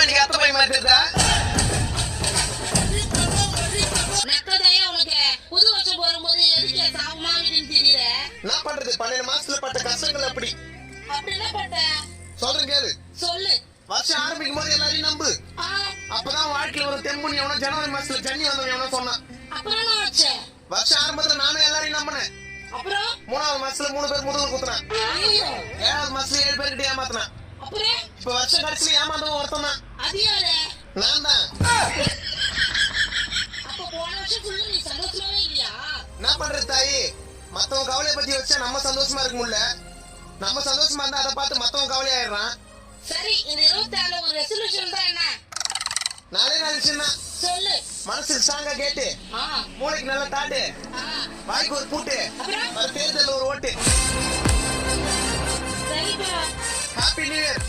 பாட்டிக்கு அத்தை பையன் மாதிரி இருக்கா? என்ன பண்றது? 12 மாசத்துல பட்ட கஷ்டங்கள் அப்படி. சொல்றேன் கேளு. சொல்லு. வருஷம் ஆரம்பிக்கும் போது எல்லாரையும் நம்பு. அப்பதான் வாழ்க்கையில ஒரு தெம்புன்னு எவனோ ஜனவரி மாசத்துல ஜன்னி வந்தவன் எவனோ சொன்னான். வருஷம் ஆரம்பத்துல நானும் எல்லாரையும் நம்பினேன். 3வது மாசத்துல 3 பேர் முதுகுல குத்துனான். 7வது மாசத்துல 7 பேர்கிட்ட ஏமாத்தினான். இப்ப வருஷம் கடைசியில ஏமாந்தவன் ஒருத்தன் தான். நான் தான். என்ன பண்றது தாயி? மத்தவங்க கவலையை பத்தி வச்சா நம்ம சந்தோஷமா இருக்க முடியல. நம்ம சந்தோஷமா இருந்தா அதை பார்த்து மத்தவங்க கவலை ஆயிடுறான். சரி, இந்த 24 ஒரு ரெசல்யூஷன் தான் என்ன? நாளே விஷயம் தான். சொல்லு. மனசுக்கு ஸ்ட்ராங்கா கேட்டு, மூளைக்கு நல்ல தாட்டு, வாய்க்கு ஒரு பூட்டு, வர தேர்தல் ஒரு ஓட்டு. சரிப்பா. Happy new year.